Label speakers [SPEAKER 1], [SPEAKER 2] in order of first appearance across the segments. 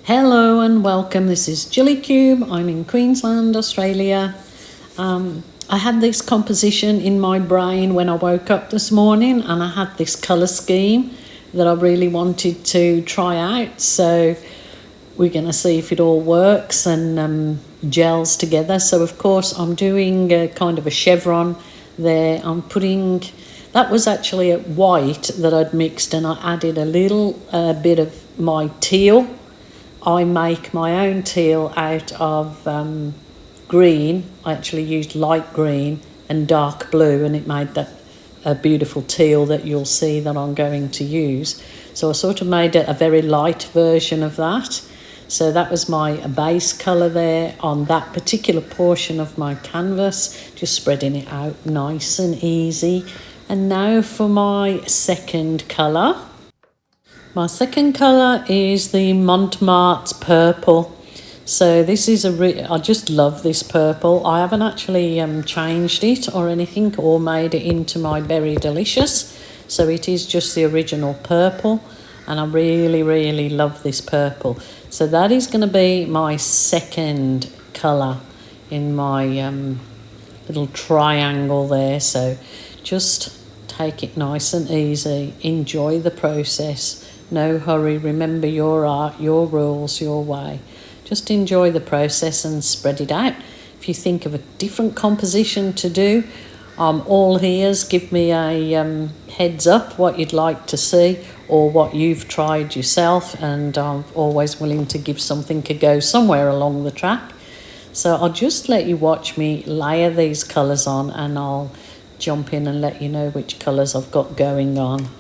[SPEAKER 1] Hello and welcome. This is Gilly Kube. I'm in Queensland, Australia. I had this composition in my brain when I woke up this morning, and I had this colour scheme that I really wanted to try out. So we're going to see if it all works and gels together. So of course I'm doing a kind of a chevron there. I'm putting, that was actually a white that I'd mixed, and I added a little bit of my teal. I make my own teal out of green. I actually used light green and dark blue, and it made that a beautiful teal that you'll see that I'm going to use. So I sort of made a very light version of that. So that was my base colour there on that particular portion of my canvas, just spreading it out nice and easy. And now for my second colour. My second colour is the Montmartre purple. So this is I just love this purple. I haven't actually changed it or anything or made it into my Berry Delicious. So it is just the original purple, and I really, really love this purple. So that is going to be my second colour in my little triangle there. So just take it nice and easy. Enjoy the process. No hurry. Remember your art, your rules, your way. Just enjoy the process and spread it out. If you think of a different composition to do, I'm all ears. Give me a heads up what you'd like to see or what you've tried yourself, and I'm always willing to give something a go somewhere along the track. So I'll just let you watch me layer these colours on, and I'll jump in and let you know which colours I've got going on.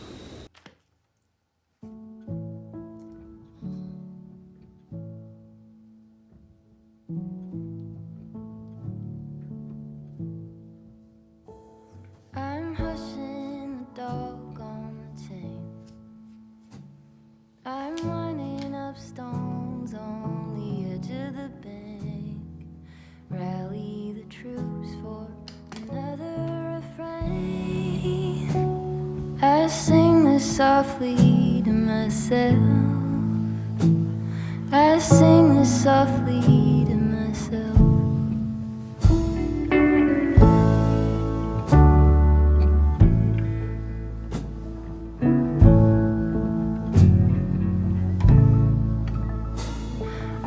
[SPEAKER 2] I'm hushing the dog on the chain. I'm lining up stones on the edge of the bank. Rally the troops for another refrain. I sing this softly to myself. I sing this softly to myself.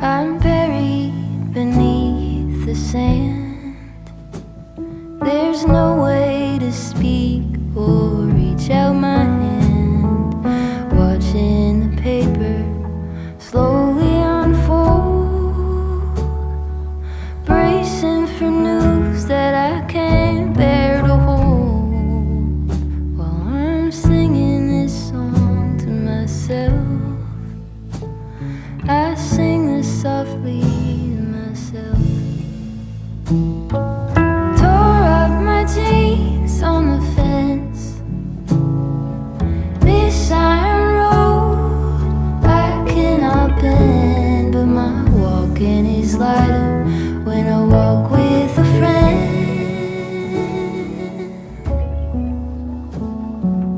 [SPEAKER 2] I'm buried beneath the sand. There's no way to speak or reach out my hand. Watching the paper slowly unfold, bracing for news that I can't bear to hold. While I'm singing this song to myself, I sing this softly to myself. Tore up my jeans on the fence. This iron road I cannot bend, but my walking is lighter when I walk with a friend.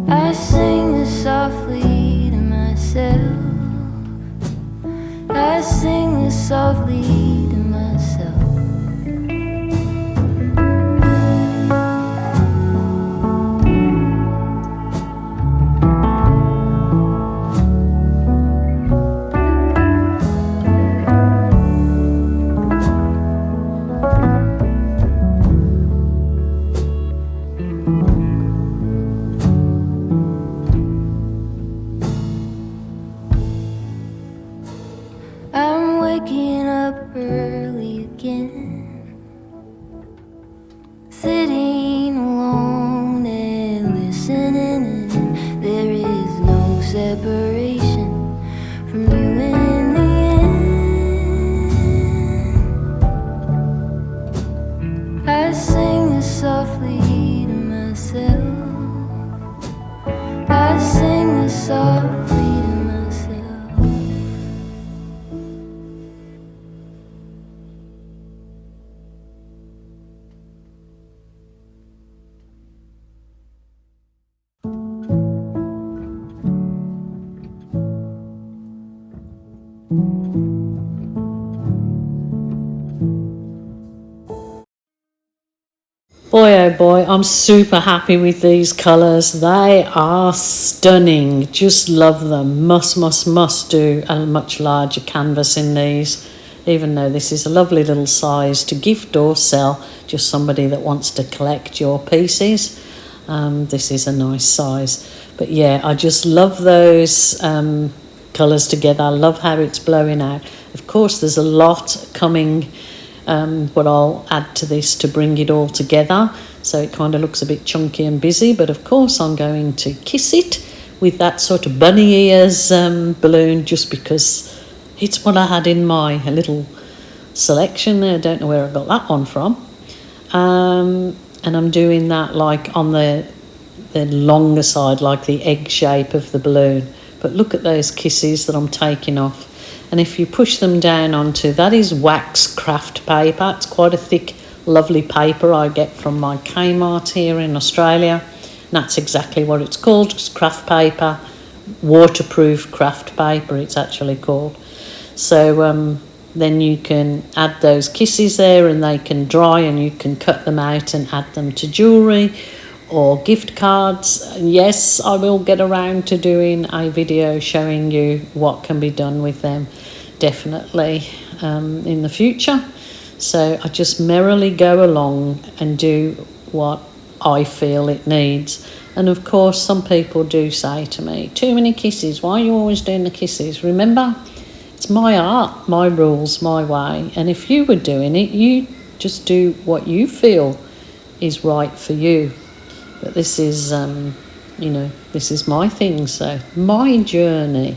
[SPEAKER 2] I sing this softly to myself. I sing this softly to myself. I'm waking up early again, sitting alone and listening in. There is no separation from you in the end. I sing this softly to myself. I sing this softly to myself.
[SPEAKER 1] Boy, oh boy, I'm super happy with these colours. They are stunning. Just love them. Must do a much larger canvas in these, even though this is a lovely little size to gift or sell, just somebody that wants to collect your pieces. This is a nice size. But yeah, I just love those colours together. I love how it's blowing out. Of course, there's a lot coming, but I'll add to this to bring it all together. So it kind of looks a bit chunky and busy, but of course I'm going to kiss it with that sort of bunny ears balloon, just because it's what I had in my little selection there. I don't know where I got that one from. And I'm doing that like on the longer side, like the egg shape of the balloon. But look at those kisses that I'm taking off. And if you push them down onto, that is wax craft paper. It's quite a thick, lovely paper I get from my Kmart here in Australia. And that's exactly what it's called. It's craft paper, waterproof craft paper it's actually called. So then you can add those kisses there and they can dry, and you can cut them out and add them to jewellery or gift cards. And yes, I will get around to doing a video showing you what can be done with them, definitely, in the future. So I just merrily go along and do what I feel it needs. And of course, some people do say to me, too many kisses, why are you always doing the kisses? Remember, it's my art, my rules, my way. And if you were doing it, you just do what you feel is right for you. But this is, this is my thing, so my journey.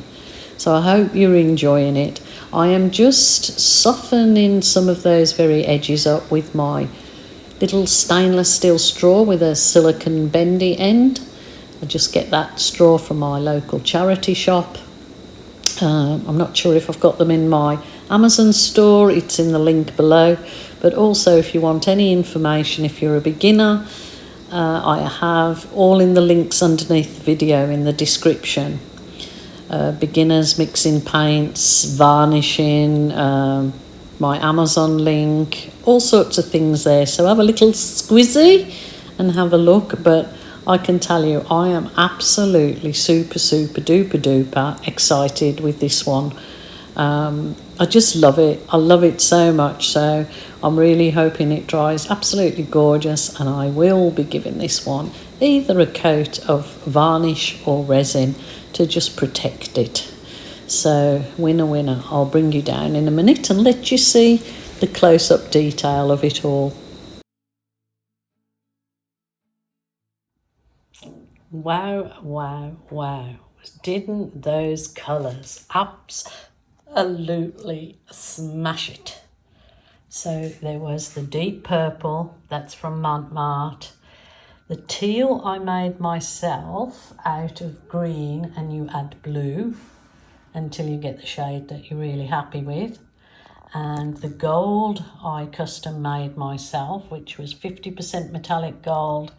[SPEAKER 1] So I hope you're enjoying it. I am just softening some of those very edges up with my little stainless steel straw with a silicone bendy end. I just get that straw from my local charity shop. I'm not sure if I've got them in my Amazon store. It's in the link below. But also, if you want any information, if you're a beginner, I have all in the links underneath the video in the description. Beginners mixing paints, varnishing, my Amazon link, all sorts of things there. So have a little squizzy and have a look. But I can tell you, I am absolutely super duper excited with this one. I just love it. I love it so much. So I'm really hoping it dries absolutely gorgeous, and I will be giving this one either a coat of varnish or resin to just protect it. So winner. I'll bring you down in a minute and let you see the close-up detail of it all. Wow. Didn't those colours absolutely smash it? So there was the deep purple, that's from Montmartre. The teal I made myself out of green, and you add blue until you get the shade that you're really happy with. And the gold I custom made myself, which was 50% metallic gold,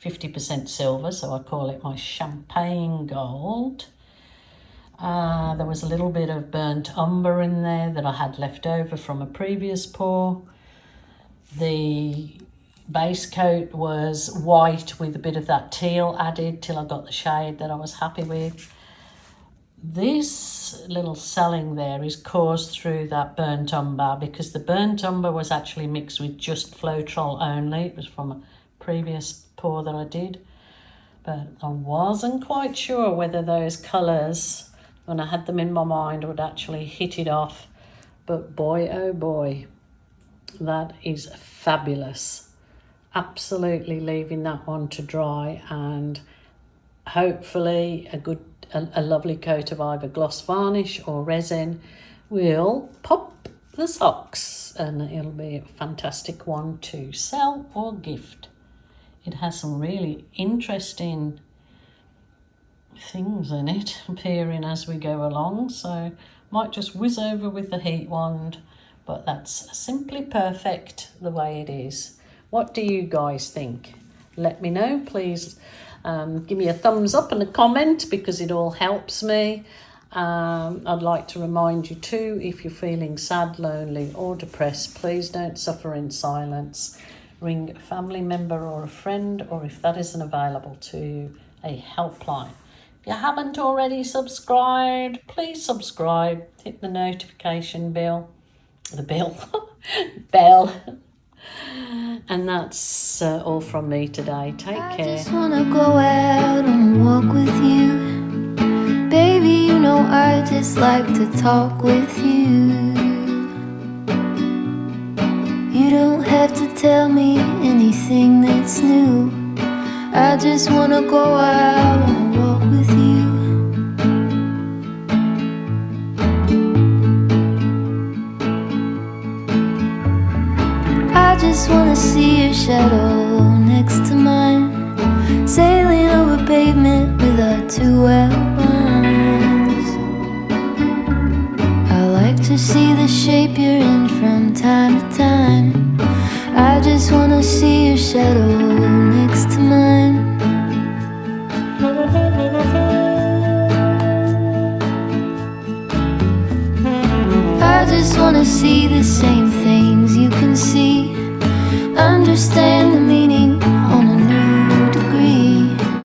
[SPEAKER 1] 50% silver, so I call it my champagne gold. There was a little bit of burnt umber in there that I had left over from a previous pour. The base coat was white with a bit of that teal added till I got the shade that I was happy with. This little selling there is caused through that burnt umber, because the burnt umber was actually mixed with just Floetrol only. It was from a previous pour that I did, but I wasn't quite sure whether those colours, when I had them in my mind, would actually hit it off. But boy, oh boy, that is fabulous. Absolutely leaving that one to dry, and hopefully a lovely coat of either gloss varnish or resin will pop the socks, and it'll be a fantastic one to sell or gift. It has some really interesting things in it appearing as we go along, so might just whiz over with the heat wand, but that's simply perfect the way it is. What do you guys think? Let me know, please. Give me a thumbs up and a comment, because it all helps me. I'd like to remind you too, if you're feeling sad, lonely or depressed, please don't suffer in silence. ring a family member or a friend, or if that isn't available, to a helpline. If you haven't already subscribed, please subscribe, hit the notification bell, bell. And that's all from me today. Take care.
[SPEAKER 2] I just wanna go out on a walk with you. Baby, you know I just like to talk with you. You don't have to tell me anything that's new. I just wanna go out on a walk with you. I just wanna see your shadow next to mine, sailing over pavement with our two outlines. I like to see the shape you're in from time to time. I just wanna see your shadow next to mine. I just wanna see the same thing